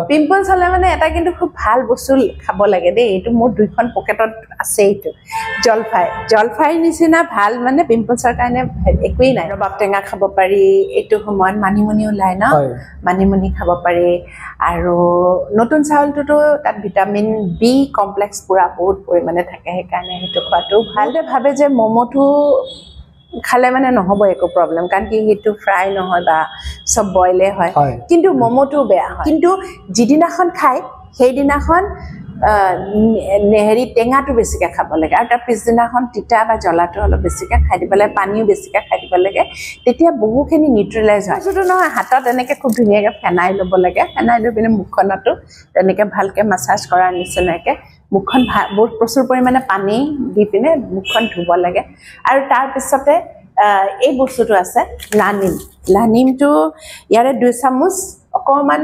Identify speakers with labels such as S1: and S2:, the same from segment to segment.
S1: pimples হলে মানে এটা কিন্তু খুব ভাল বস্তু খাব লাগে দেই এইটো মোৰ দুইখন পকেটত আছে এইটো জলফাই নিচিনা ভাল মানে পিম্পলছৰ কাৰণে একোৱেই নাই ৰবাব টেঙা খাব পাৰি এইটো সময়ত মানিমুনি ওলাই ন মানিমুনি খাব পাৰি আৰু নতুন চাউলটোতো তাত ভিটামিন বি কমপ্লেক্স পুৰা বহুত পৰিমাণে থাকে সেইকাৰণে সেইটো খোৱাটো ভাল ভাবে যে মমটো খালে মানে নহব একো প্ৰবলেম কাৰণ কি হেতু ফ্ৰাই নহয় বা সব বইলে হয় কিন্তু মমটো বেয়া হয় কিন্তু যিদিনাখন খাই সেইদিনাখন নেহেৰি টেঙাটো বেছিকে খাব লাগে আৰু তাৰ পিছদিনাখন তিতা বা জ্বলাটো অলপ বেছিকে খাই দিব লাগে পানীও বেছিকে খাই দিব লাগে তেতিয়া বহুখিনি নিউট্ৰেলাইজ হয় শুধু নহয় হাতত এনেকে খুব ধুনীয়াকে ফেনাই ল'ব লাগে ফেনাই লৈ পিনে মুখখনতো তেনেকে ভালকে মাছাজ কৰাৰ নিচিনাকে মুখখন বহুত প্ৰচুৰ পৰিমাণে পানী দি পিনে মুখখন ধুব লাগে আৰু তাৰ পিছতে এই বস্তুটো আছে লানিমটো ইয়াৰে 2 চামুচ অকমান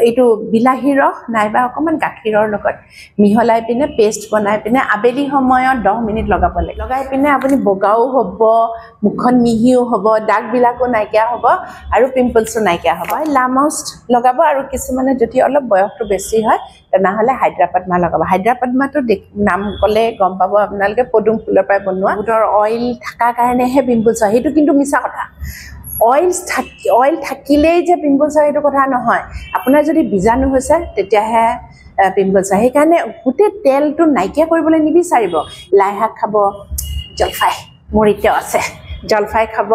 S1: এইটো বিলাহী ৰস নাইবা অকমান গাখীৰৰ লগত মিহলাই পিনে পেষ্ট বনাই পিনে আবেলি সময়ত 10 মিনিট লগাব লাগে লগাই পিনে আপুনি বগাও হ'ব মুখখন মিহিও হ'ব দাগ বিলাকো নাইকিয়া হ'ব আৰু পিম্পলছও নাইকিয়া হ'ব লামাউষ্ট লগাব আৰু কিছুমানে যদি অলপ বয়সটো বেছি হয় তেনেহলে হাইড্ৰাপাডমা লগাব হাইড্ৰাপাডমাটো নাম ক'লে গম পাব আপোনালোকে পদুম ফুলৰ পৰা বনোৱা বুটৰ অইল থাকা কাৰণেহে পিম্পলছ হয় সেইটো কিন্তু মিছা কথা অইল থাকিলেই যে পিম্পলছ হয় এইটো কথা নহয় আপোনাৰ যদি বীজাণু হৈছে তেতিয়াহে পিম্পলছ হয় সেইকাৰণে গোটেই তেলটো নাইকিয়া কৰিবলৈ নিবিচাৰিব লাই শাক খাব জলফাই মোৰ এতিয়াও আছে জলফাই খাব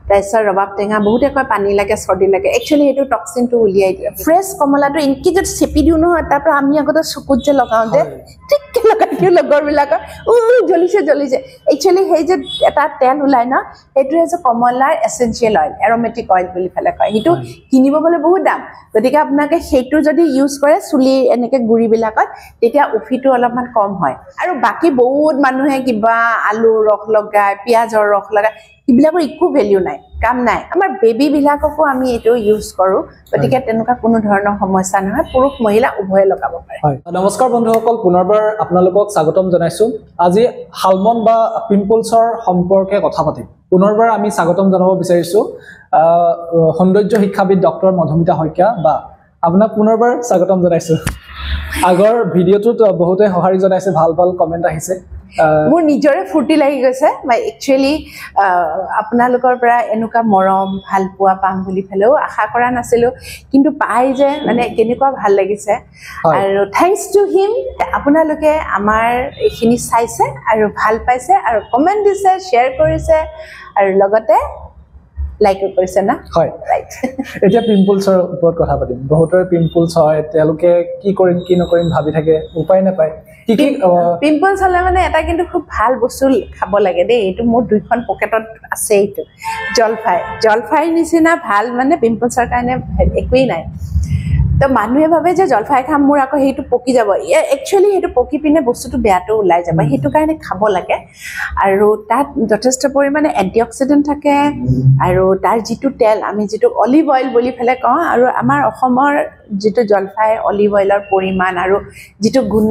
S1: তাৰপিছত ৰবাব টেঙা বহুতে কয় পানী লাগে চৰ্দি লাগে একচুৱেলি এইটো টক্সিনটো উলিয়াই দিয়ে ফ্ৰেছ কমলাটো ইনকি যদি চেপি দিওঁ নহয় তাৰ পৰা আমি আগতে চকুত যে লগাওঁ যে ঠিককে লগাই দিওঁ লগৰবিলাকৰ জ্বলিছে একচুৱেলি সেই যে এটা তেল ওলাই ন সেইটোৱে যে কমলাৰ এচেঞ্চিয়েল অইল এৰমেটিক অইল বুলি পেলাই কয় সেইটো কিনিব গ'লে বহুত দাম গতিকে আপোনালোকে সেইটো যদি ইউজ কৰে চুলি এনেকে গুৰিবিলাকত তেতিয়া উফিটো অলপমান কম হয় আৰু বাকী বহুত মানুহে কিবা আলু ৰস লগায় পিঁয়াজৰ ৰস লগায় এইবিলাকৰ একো ভেলিউ নাই কাম নাই আমাৰ বেবী বিলাককো আমি এইটো ইউজ কৰো গতিকে তেনেকুৱা কোনো ধৰণৰ সমস্যা নহয় পুৰুষ মহিলা উভয়ে লগাব পাৰে
S2: নমস্কাৰ বন্ধুসকল পুনৰবাৰ আপোনালোকক স্বাগতম জনাইছো আজি হালমন বা পিম্পলছৰ সম্পৰ্কে কথা পাতিম পুনৰবাৰ আমি স্বাগতম জনাব বিচাৰিছো সৌন্দৰ্য শিক্ষাবিদ ডক্টৰ মধুমিতা শইকীয়া বা আপোনাক পুনৰবাৰ স্বাগতম জনাইছো আগৰ ভিডিঅ'টোত বহুতে সহাৰি জনাইছে ভাল কমেন্ট আহিছে
S1: মোৰ নিজৰে ফুৰ্তি লাগি গৈছে মই একচুৱেলি আপোনালোকৰ পৰা এনেকুৱা মৰম ভাল পোৱা পাম বুলি ফেলেও আশা কৰা নাছিলো কিন্তু পাই যে মানে কেনেকুৱা ভাল লাগিছে আৰু থ্যাঙ্কস টু হিম আপোনালোকে আমাৰ এইখিনি চাইছে আৰু ভাল পাইছে আৰু কমেন্ট দিছে শ্বেয়াৰ কৰিছে আৰু লগতে লাইক কৰিছে না
S2: হয় ৰাইট এতিয়া পিম্পলছৰ ওপৰত কথা পাতিম বহুতৰে পিম্পলছ হয় তেওঁলোকে কি কৰিম কি নকৰিম ভাবি থাকে উপায় নাপায় কি
S1: পিম্পলছ হলে মানে এটা কিন্তু খুব ভাল বস্তু খাব লাগে দেই এইটো মোৰ দুইখন পকেটত আছে এইটো জলফাই নিচিনা ভাল মানে পিম্পলছৰ কাৰণে একোৱেই নাই তো মানুহে ভাবে যে জলফাই খাম মোৰ আকৌ সেইটো পকি যাব একচুৱেলি সেইটো পকি পিনে বস্তুটো বেয়াটো ওলাই যাব সেইটো কাৰণে খাব লাগে আৰু তাত যথেষ্ট পৰিমাণে এন্টিঅক্সিডেন্ট থাকে আৰু তাৰ যিটো তেল আমি যিটো অলিভ অইল বুলি ফেলে কওঁ আৰু আমাৰ অসমৰ যিটো জলফাই অলিভ অইলৰ পৰিমাণ আৰু যিটো গুণ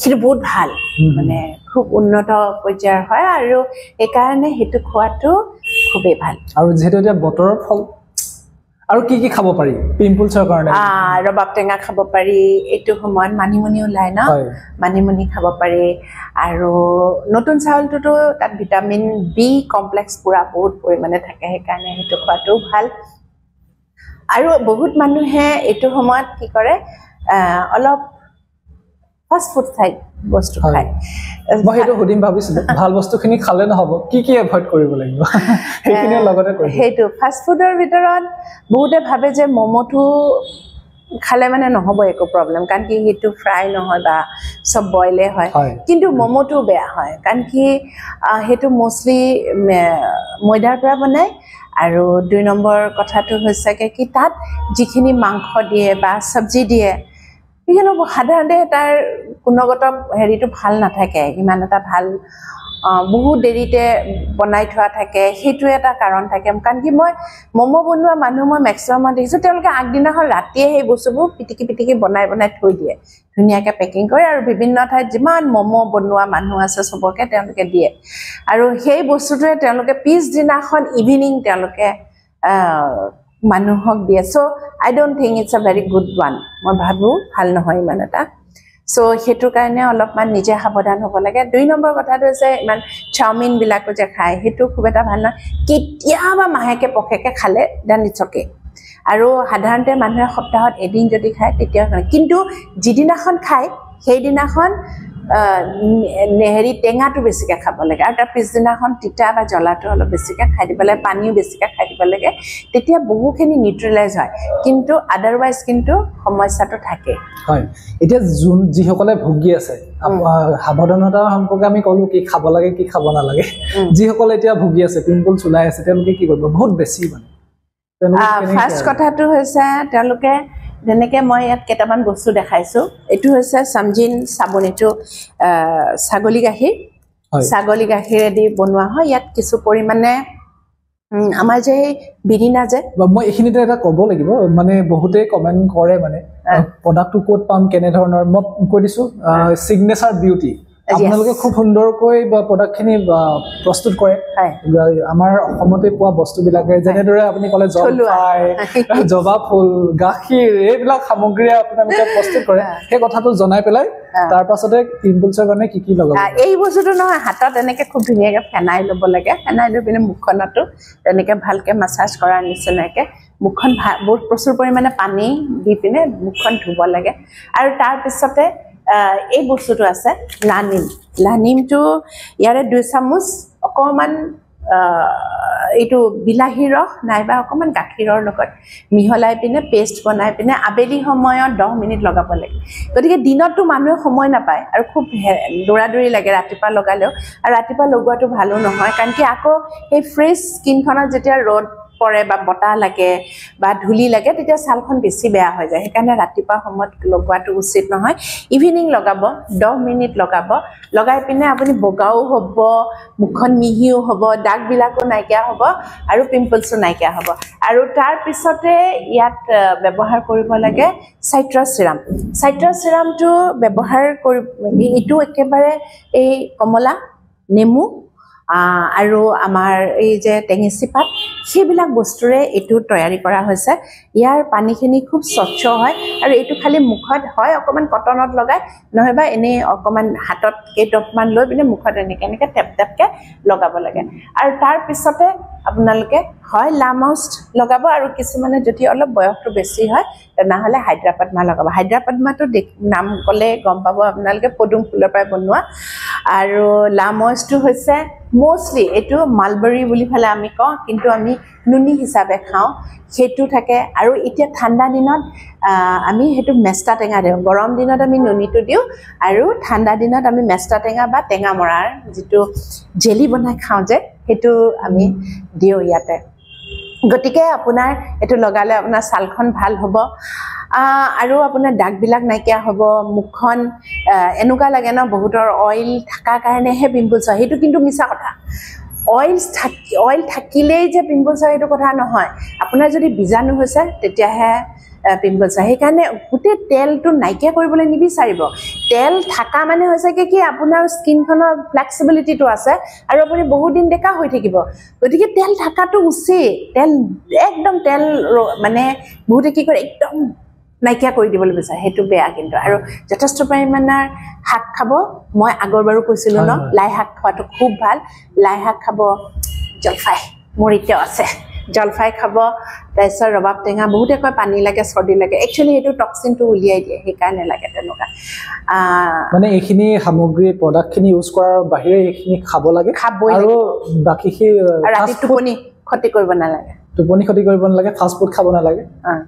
S1: সেইটো বহুত ভাল মানে খুব উন্নত পৰ্যায়ৰ হয় আৰু সেইকাৰণে সেইটো খোৱাটো খুবেই ভাল
S2: আৰু যেহেতু এতিয়া বতৰৰ ফল আৰু কি খাব পাৰি পিম্পলছৰ কাৰণে
S1: ৰবাব টেঙা খাব পাৰি এইটো সময়ত মানিমুনি ওলাই ন মানিমুনি খাব পাৰি আৰু নতুন চাউলটোতো তাত ভিটামিন বি কমপ্লেক্স পুৰা বহুত পৰিমাণে থাকে সেইকাৰণে সেইটো খোৱাটো ভাল আৰু বহুত মানুহে এইটো সময়ত কি কৰে অলপ ফাষ্ট ফুড খায় বস্তু খায়
S2: মই সেইটো সুধিম ভাবিছিলো ভাল বস্তুখিনি খালে নহব কি এভয়েড কৰিব লাগিব সেইখিনি লগতে কৰিম
S1: সেইটো ফাষ্ট ফুডৰ ভিতৰত বহুতে ভাবে যে মমটো খালে মানে নহব একো প্ৰবলেম কাৰণ কি হেতু ফ্ৰাই নহয় বা সব বইলে হয় কিন্তু মমটো বেয়া হয় কাৰণ কি হেতু মোস্টলি ময়দাৰ পৰা বনায় আৰু 2 নম্বৰ কথাটো হৈছে কি তাত যিখিনি মাংস দিয়ে বা সবজি দিয়ে কিন্তু সাধাৰণতে তাৰ গুণগত হেৰিটো ভাল নাথাকে ইমান এটা ভাল বহুত দেৰিতে বনাই থোৱা থাকে সেইটো এটা কাৰণ থাকে কাৰণ কি মই মমো বনোৱা মানুহ মই মেক্সিমাম দেখিছোঁ তেওঁলোকে আগদিনাখন ৰাতিয়ে সেই বস্তুবোৰ পিটিকি বনাই থৈ দিয়ে ধুনীয়াকৈ পেকিং কৰে আৰু বিভিন্ন ঠাইত যিমান মমো বনোৱা মানুহ আছে সবকে তেওঁলোকে দিয়ে আৰু সেই বস্তুটোৱে তেওঁলোকে পিছদিনাখন ইভিনিং তেওঁলোকে মানুহক দিয়ে চ' আই ডোণ্ট থিংক ইটছ আ ভেৰি গুড ওৱান মই ভাবোঁ ভাল নহয় ইমান এটা চ' সেইটোৰ কাৰণে অলপমান নিজে সাৱধান হ'ব লাগে 2 নম্বৰ কথাটো হৈছে ইমান চাওমিনবিলাকো যে খায় সেইটো খুব এটা ভাল নহয় কেতিয়াবা মাহেকে পখেকে খালে দেন ইটছ অ'কে আৰু সাধাৰণতে মানুহে সপ্তাহত এদিন যদি খায় তেতিয়া কিন্তু যিদিনাখন খায় সেইদিনাখন হেৰি টেঙাটো বেছিকৈ খাব লাগে আৰু তাৰ পিছদিনাখন তিতা বা জ্বলাটো অলপ বেছিকৈ খাই দিব লাগে পানীও বেছিকৈ খাই দিব লাগে তেতিয়া বহুখিনি নিউট্ৰেলাইজ হয় কিন্তু আদাৰৱাইজ কিন্তু সমস্যাটো থাকে
S2: হয় এতিয়া যিসকলে ভুগি আছে সাৱধানতাৰ সম্পৰ্কে আমি ক'লো কি খাব লাগে কি খাব নালাগে যিসকলে এতিয়া ভুগি আছে পিম্পলছ ওলাই আছে তেওঁলোকে কি কৰিব বহুত বেছি মানে
S1: ফাৰ্ষ্ট কথাটো হৈছে তেওঁলোকে যেনেকৈ মই ইয়াত কেইটামান বস্তু দেখাইছোঁ এইটো হৈছে চামজিন চাবোন এইটো ছাগলী গাখীৰেদি বনোৱা হয় ইয়াত কিছু পৰিমাণে আমাৰ যে বিৰিনা যে
S2: মই এইখিনিতে এটা ক'ব লাগিব মানে বহুতেই কমেণ্ট কৰে মানে প্ৰডাক্টটো ক'ত পাম কেনেধৰণৰ মই কৈ দিছোঁ ছিগনেচাৰ বিউটি আপোনালোকে খুব সুন্দৰকৈ প্ৰডাক্টখিনি প্ৰস্তুত কৰে আমাৰ অসমতে পোৱা বস্তুবিলাকে যেনেদৰে আপুনি ক'লে জলফাই জবা ফুল গাখীৰ এইবিলাক সামগ্ৰীৰে আপোনালোকে প্ৰস্তুত কৰে সেই কথাটো জনাই পেলাই তাৰ পাছতে পিম্পলছৰ কাৰণে কি কি লগাব
S1: এই বস্তুটো নহয় হাতত এনেকৈ খুব ধুনীয়াকৈ ফেনাই ল'ব লাগে ফেনাই লৈ পিনে মুখখনতো তেনেকৈ ভালকৈ মাছাজ কৰাৰ নিচিনাকৈ মুখখন বহুত প্ৰচুৰ পৰিমাণে পানী দি পিনে মুখখন ধুব লাগে আৰু তাৰপিছতে এই বস্তুটো আছে লানিমটো ইয়াৰে 2 চামুচ অকণমান এইটো বিলাহী ৰস নাইবা অকণমান গাখীৰৰ লগত মিহলাই পিনে পেষ্ট বনাই পিনে আবেলি সময়ত 10 মিনিট লগাব লাগে গতিকে দিনততো মানুহে সময় নাপায় আৰু খুব দৌৰাদৌৰি লাগে ৰাতিপুৱা লগালেও আৰু ৰাতিপুৱা লগোৱাটো ভালো নহয় কাৰণ কি আকৌ সেই ফ্ৰেছ স্কিনখনত যেতিয়া ৰ'দ পৰে বা বতাহ লাগে বা ধূলি লাগে তেতিয়া ছালখন বেছি বেয়া হৈ যায় সেইকাৰণে ৰাতিপুৱা সময়ত লগোৱাটো উচিত নহয় ইভিনিং লগাব 10 মিনিট লগাই পিনে আপুনি বগাও হ'ব মুখখন মিহিও হ'ব দাগবিলাকো নাইকিয়া হ'ব আৰু পিম্পলছো নাইকিয়া হ'ব আৰু তাৰপিছতে ইয়াত ব্যৱহাৰ কৰিব লাগে চাইট্ৰাছ চিৰামটো ব্যৱহাৰ কৰি এইটো একেবাৰে এই কমলা নেমু আৰু আমাৰ এই যে টেঙেচি পাত সেইবিলাক বস্তুৰে এইটো তৈয়াৰী কৰা হৈছে ইয়াৰ পানীখিনি খুব স্বচ্ছ হয় আৰু এইটো খালি মুখত হয় অকণমান কটনত লগাই নহয়বা এনেই অকণমান হাতত কেইটপমান লৈ পিনে মুখত এনেকৈ টেপকৈ লগাব লাগে আৰু তাৰপিছতে আপোনালোকে হয় লামাউষ্ট লগাব আৰু কিছুমানে যদি অলপ বয়সটো বেছি হয় তেনেহ'লে হাইড্ৰাপাডমা লগাব হাইড্ৰাপাডমাটো নাম ক'লে গম পাব আপোনালোকে পদুম ফুলৰ পৰা বনোৱা আৰু লামাউষ্টটো হৈছে মোষ্টলি এইটো মালবেৰী বুলি পেলাই আমি কওঁ কিন্তু আমি নুনি হিচাপে খাওঁ সেইটো থাকে আৰু এতিয়া ঠাণ্ডা দিনত আমি সেইটো মেষ্টা টেঙা দিওঁ গৰম দিনত আমি নুনিটো দিওঁ আৰু ঠাণ্ডা দিনত আমি মেষ্টা টেঙা বা টেঙা মৰাৰ যিটো জেলি বনাই খাওঁ যে সেইটো আমি দিওঁ ইয়াতে গতিকে আপোনাৰ এইটো লগালে আপোনাৰ ছালখন ভাল হ'ব আৰু আপোনাৰ দাগবিলাক নাইকিয়া হ'ব মুখখন এনেকুৱা লাগে ন বহুতৰ অইল থকাৰ কাৰণেহে পিম্পলছ হয় সেইটো কিন্তু মিছা কথা অইল থাকিলেই যে পিম্পলছ হয় সেইটো কথা নহয় আপোনাৰ যদি বীজাণু হৈছে তেতিয়াহে পিম্পলছ হয় সেইকাৰণে গোটেই তেলটো নাইকিয়া কৰিবলৈ নিবিচাৰিব তেল থকা মানে হৈছে কি আপোনাৰ স্কিনখনৰ ফ্লেক্সিবিলিটিটো আছে আৰু আপুনি বহুত দিন ডেকা হৈ থাকিব গতিকে তেল থকাটো উচিত একদম তেল মানে বহুতে কি কৰে একদম নাইকিয়া কৰি দিবলৈ বিচাৰে সেইটো বেয়া কিন্তু আৰু যথেষ্ট পৰিমাণৰ শাক খাব মই আগৰ বাৰো কৈছিলোঁ ন লাই শাক খোৱাটো খুব ভাল লাই শাক খাব জলফাই মোৰ এতিয়াও আছে জলফাই খাব তাৰপিছত ৰবাব টেঙা বহুতে কয় পানী লাগে চৰ্দি লাগে একচুৱেলি সেইটো টক্সিনটো উলিয়াই দিয়ে সেইকাৰণে লাগে তেনেকুৱা
S2: মানে এইখিনি সামগ্ৰী প্ৰডাক্টখিনি ইউজ কৰাৰ বাহিৰে এইখিনি খাব লাগে আৰু বাকী
S1: ৰাতি টোপনি ক্ষতি কৰিব নালাগে
S2: ফাষ্ট ফুড খাব নালাগে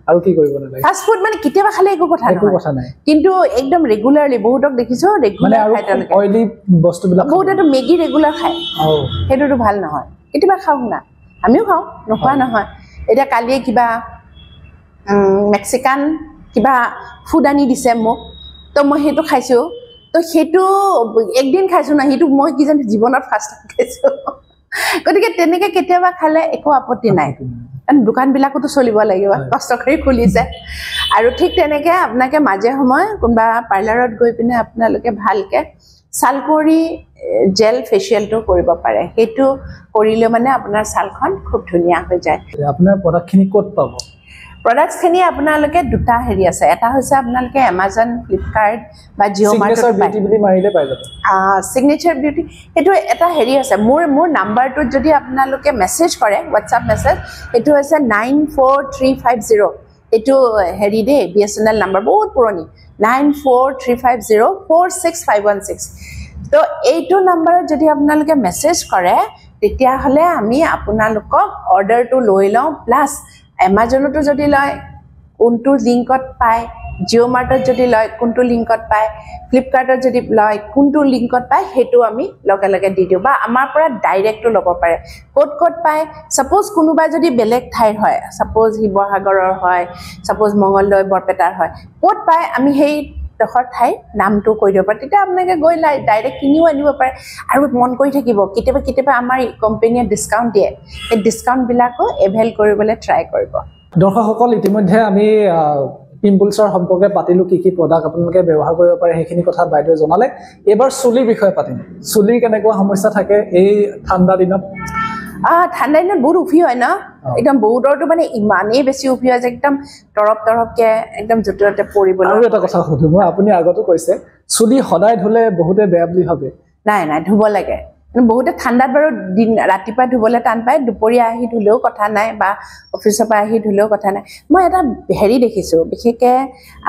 S2: আৰু কি কৰিব নালাগে
S1: ফাষ্ট ফুড মানে কেতিয়াবা খালে একো কথা নাই কিন্তু একদম ৰেগুলাৰলি বহুতক দেখিছো ৰেগুলাৰ খাই তেওঁলোকে
S2: অইলি বস্তুবিলাক
S1: বহুতেতো মেগী ৰেগুলাৰ খায় সেইটোতো ভাল নহয় কেতিয়াবা খাওক না আমিও খাওঁ নোখোৱা নহয় এতিয়া কালিয়ে কিবা মেক্সিকান কিবা ফুড আনি দিছে মোক তো মই সেইটো খাইছোঁ তো সেইটো একদিন খাইছোঁ না সেইটো মই কি জানো জীৱনত ফাৰ্ষ্ট খাইছোঁ গতিকে তেনেকৈ কেতিয়াবা খালে একো আপত্তি নাই দোকানবিলাকতো চলিব লাগিব কষ্ট কৰি খুলিছে আৰু ঠিক তেনেকৈ আপোনালোকে মাজে সময়ে কোনোবা পাৰ্লাৰত গৈ পিনে আপোনালোকে ভালকৈ ছালকুঁৱৰী জেল ফেচিয়েলটো কৰিব পাৰে সেইটো কৰিলে মানে আপোনাৰ ছালখন খুব ধুনীয়া হৈ যায়
S2: আপোনাৰ প্ৰডাক্টখিনি ক'ত পাব
S1: প্ৰডাক্টছখিনি আপোনালোকে দুটা হেৰি আছে এটা হৈছে আপোনালোকে Amazon Flipkart বা
S2: Signature Beauty বুলি মাৰিলে পাই যাব
S1: Signature Beauty এটো এটা হেৰি আছে মোৰ নাম্বাৰটো যদি আপোনালোকে মেছেজ কৰে WhatsApp মেছেজ এটো হৈছে 94350 এটো হেৰি দে BSNL নাম্বাৰ বহুত পুৰণি 94350 তো এইটো নাম্বাৰত যদি আপোনালোকে মেছেজ কৰে তেতিয়া হলে আমি আপোনালোকক অৰ্ডাৰটো লৈ লওঁ প্লাস Amazonতো যদি লয় কোনটো লিংকত পায় Jio Martত যদি লয় কোনটো লিংকত পায় Flipkartত যদি লয় কোনটো লিংকত পায় হেতু আমি লগে লগে দি দিও বা আমাৰ পৰা ডাইৰেক্টটো ল'ব পাৰে কোড পায় সাপোজ কোনোবা যদি বেলেগ ঠাইৰ হয় সাপোজ হিবহাগৰৰ হয় সাপোজ মঙ্গলদৈ বৰপেটাৰ হয় কোড পায় আমি হেই দখৰ ঠাই নামটো কৈ দিব পাৰে তেতিয়া আপোনালোকে গৈ ডাইৰেক্ট কিনিও আনিব পাৰে আৰু মন কৰি থাকিব কেতিয়াবা আমাৰ কোম্পানীয়ে ডিসকাউন্ট দিয়ে এই ডিসকাউন্ট বিলাকো এভেল কৰিবলৈ ট্ৰাই কৰিব
S2: দৰ্শকসকল ইতিমধ্যে আমি পিম্পলছৰ সম্পৰ্কে পাতিলো কি প্ৰডাক্ট আপোনালোকে ব্যৱহাৰ কৰিব পাৰে সেইখিনি কথা বাইদেউ জনালে এবাৰ চুলিৰ বিষয়ে পাতিম চুলিৰ কেনেকুৱা সমস্যা থাকে এই ঠাণ্ডা দিনত
S1: ঠাণ্ডা দিনত বহুত উফি হয় না একদম বহুতৰটো মানে ইমানেই বেছি উফি হয় যে একদম তৰপকে একদম জটিলতে পৰিবলৈ
S2: আৰু এটা কথা সুধো মই আপুনি আগতো কৈছে চুলি সদায় ধুলে বহুতে বেয়া বুলি ভাবে
S1: নাই ধুব লাগে বহুতে ঠাণ্ডাত বাৰু দিন ৰাতিপুৱা ধুবলৈ টান পায় দুপৰীয়া আহি ধুলেও কথা নাই বা অফিচৰ পৰা আহি ধুলেও কথা নাই মই এটা হেৰি দেখিছো বিশেষকে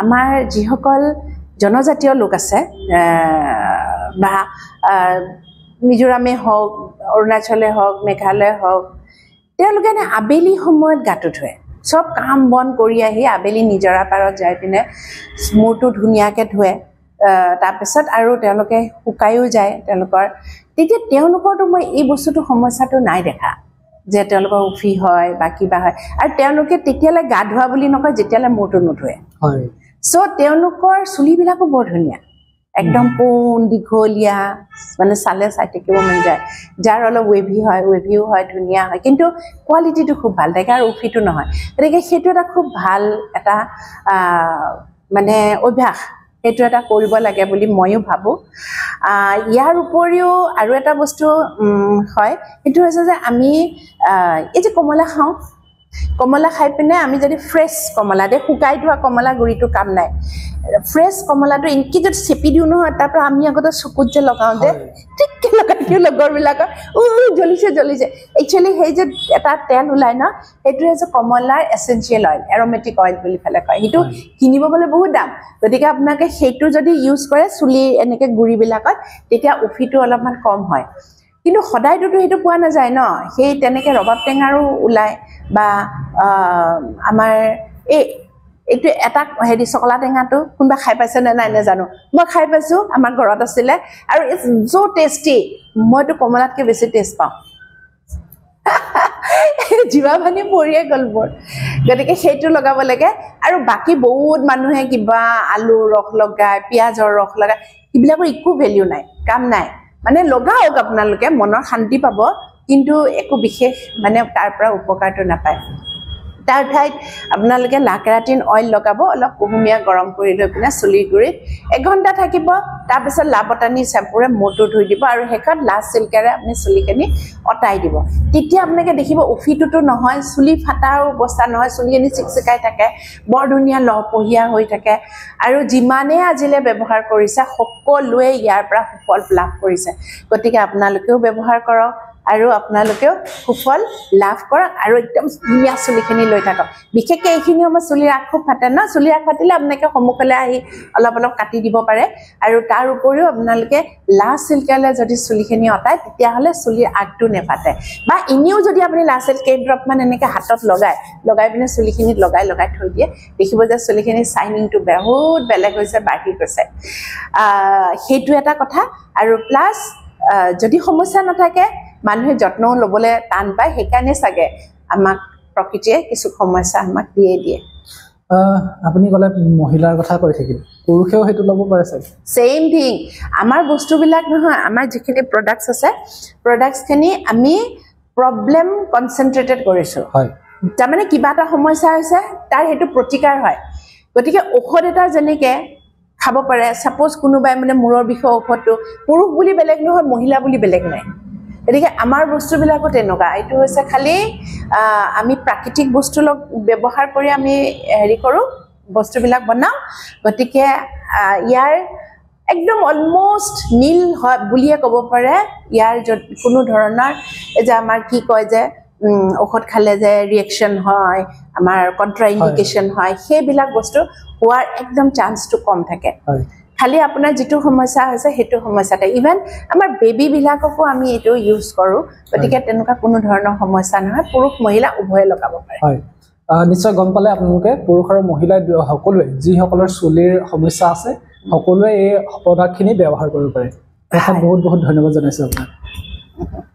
S1: আমাৰ যিসকল জনজাতীয় লোক আছে বা মিজোৰামে হওক অৰুণাচলে হওক মেঘালয় হওক তেওঁলোকে আবেলি সময়ত গাটো ধুৱে সব কাম বন কৰি আহি আবেলি নিজৰা পাৰত যাই পিনে মূৰটো ধুনীয়াকে ধুৱে তাৰপিছত আৰু তেওঁলোকে শুকায়ো যায় তেওঁলোকৰ তেতিয়া তেওঁলোকৰটো মই এই বস্তুটো সমস্যাটো নাই দেখা যে তেওঁলোকৰ উফি হয় বা কিবা হয় আৰু তেওঁলোকে তেতিয়ালে গা ধোৱা বুলি নকয় যেতিয়ালে মূৰটো নুধুৱে
S2: হয়
S1: সো তেওঁলোকৰ চুলিবিলাকো বৰ ধুনীয়া একদম পোন দীঘলীয়া মানে চালে চাই থাকিব মন যায় যাৰ অলপ ৱেভিও হয় ধুনীয়া হয় কিন্তু কোৱালিটিটো খুব ভাল থাকে আৰু উফিটো নহয় গতিকে সেইটো এটা খুব ভাল এটা মানে অভ্যাস সেইটো এটা কৰিব লাগে বুলি ময়ো ভাবো ইয়াৰ উপৰিও আৰু এটা বস্তু হয় সেইটো হৈছে যে আমি এই যে কমলা খাওঁ কমলা খাই পিনে আমি যদি ফ্ৰেছ কমলা দে শুকাই থোৱা কমলা গুৰিটো কাম নাই ফ্ৰেছ কমলাটো ইনকি যদি চেপি দিও নহয় তাৰপৰা আমি আগতে চকুত যে লগাওঁ যে ঠিককে লগাই দিওঁ লগৰবিলাকক জ্বলিছে একচুৱেলি সেই যে এটা তেল ওলাই ন সেইটো হৈছে কমলাৰ এচেঞ্চিয়েল অইল এৰমেটিক অইল বুলি ফেলে কয় সেইটো কিনিব গ'লে বহুত দাম গতিকে আপোনালোকে সেইটো যদি ইউজ কৰে চুলি এনেকে গুৰিবিলাকত তেতিয়া উফিটো অলপমান কম হয় কিন্তু সদায়তো সেইটো পোৱা নাযায় ন সেই তেনেকে ৰবাব টেঙাৰো ওলাই বা আমাৰ এইটো এটা হেৰি চকলা টেঙাটো কোনবা খাই পাইছে নে নাই নেজানো মই খাই পাইছো আমাৰ ঘৰত আছিলে আৰু ইটস সো টেষ্টি মইতো কমলাতকে বেছি টেষ্ট পাওঁ জিভা ভাঙি পৰিয়ে গ'ল মোৰ গতিকে সেইটো লগাব লাগে আৰু বাকি বহুত মানুহে কিবা আলু ৰস লগায় পিয়াজৰ ৰস লগায় এইবিলাকৰ একো ভেলিউ নাই কাম নাই মানে লগাওক আপোনালোকে মনৰ শান্তি পাব কিন্তু একো বিশেষ মানে তাৰ পৰা উপকাৰটো নাপায় তাৰ ঠাইত আপোনালোকে লাকেৰাটিন অইল লগাব অলপ কুহুমীয়া গৰম কৰি লৈ পিনে চুলিৰ গুৰিত 1 ঘণ্টা থাকিব তাৰপিছত লাবটানি চেম্পুৰে মূৰটো ধুই দিব আৰু হেকত লাষ্ট চিল্কেৰে আপুনি চুলিখিনি অটাই দিব তেতিয়া আপোনালোকে দেখিব উফিটোতো নহয় চুলি ফাটাৰ অৱস্থা নহয় চুলিখিনি চিকচিকাই থাকে বৰ ধুনীয়া লহপহীয়া হৈ থাকে আৰু যিমানে আজিলে ব্যৱহাৰ কৰিছে সকলোৱে ইয়াৰ পৰা সুফল লাভ কৰিছে গতিকে আপোনালোকেও ব্যৱহাৰ কৰক আৰু আপোনালোকেও সুফল লাভ কৰক আৰু একদম ধুনীয়া চুলিখিনি লৈ থাকক বিশেষকৈ এইখিনি আমাৰ চুলিৰ আগ খুব ফাটে না চুলিৰ আগ ফাটিলে আপোনালোকে সন্মুখলৈ আহি অলপ কাটি দিব পাৰে আৰু তাৰ উপৰিও আপোনালোকে লাষ্ট চিল্কেৰে যদি চুলিখিনি অটায় তেতিয়াহ'লে চুলিৰ আগটো নেফাটে বা এনেও যদি আপুনি লাষ্ট চিল্ক ড্ৰপ মান এনেকৈ হাতত লগাই পিনে চুলিখিনিত লগাই থৈ দিয়ে দেখিব যে চুলিখিনি শাইনিংটো বহুত বেলেগ হৈছে বাঢ়ি গৈছে সেইটো এটা কথা আৰু প্লাছ যদি সমস্যা নাথাকে মানুহে যত্নও ল'বলৈ টান পায় সেইকাৰণে চাগে আমাক প্ৰকৃতিয়ে কিছু সমস্যা আমাক দিয়ে
S2: আপুনি ক'লে মহিলাৰ কথা কৈ থাকিল পুৰুষেও সেইটো ল'ব পাৰে চাগে
S1: সেম থিং আমাৰ বস্তুবিলাক নহয় আমাৰ যিখিনি প্ৰডাক্টছ আছে প্ৰডাক্টছখিনি আমি প্ৰবলেম কনচেন্ট্ৰেটেড কৰিছো
S2: হয়
S1: তাৰমানে কিবা এটা সমস্যা হৈছে তাৰ হেতু প্ৰতিকাৰ হয় গতিকে ঔষধ এটা যেনেকে খাব পাৰে সাপোজ কোনোবাই মানে মূৰৰ বিষৰ ঔষধটো পুৰুষ বুলি বেলেগ নহয় মহিলা বুলি বেলেগ নাই গতিকে আমাৰ বস্তুবিলাকো তেনেকুৱা এইটো হৈছে খালি আমি প্ৰাকৃতিক বস্তু ব্যৱহাৰ কৰি আমি হেৰি কৰোঁ বস্তুবিলাক বনাওঁ গতিকে ইয়াৰ একদম অলমোষ্ট নীল হয় বুলিয়ে ক'ব পাৰে ইয়াৰ কোনো ধৰণৰ যে আমাৰ কি কয় যে ঔষধ খালে যে ৰিয়েকশ্যন হয় আমাৰ কণ্ট্ৰা ইণ্ডিকেশ্যন হয় সেইবিলাক বস্তু হোৱাৰ একদম চান্সটো কম থাকে খালি আপোনাৰ যিটো সমস্যা হৈছে সেইটো সমস্যাতে ইভেন আমাৰ বেবীবিলাককো আমি এইটো ইউজ কৰোঁ গতিকে তেনেকুৱা কোনো ধৰণৰ সমস্যা নহয় পুৰুষ মহিলা উভয়ে লগাব পাৰে
S2: নিশ্চয় গম পালে আপোনালোকে পুৰুষ আৰু মহিলা সকলোৱে যিসকলৰ চুলিৰ সমস্যা আছে সকলোৱে এই প্ৰডাক্টখিনি ব্যৱহাৰ কৰিব পাৰে বহুত বহুত ধন্যবাদ জনাইছোঁ আপোনাক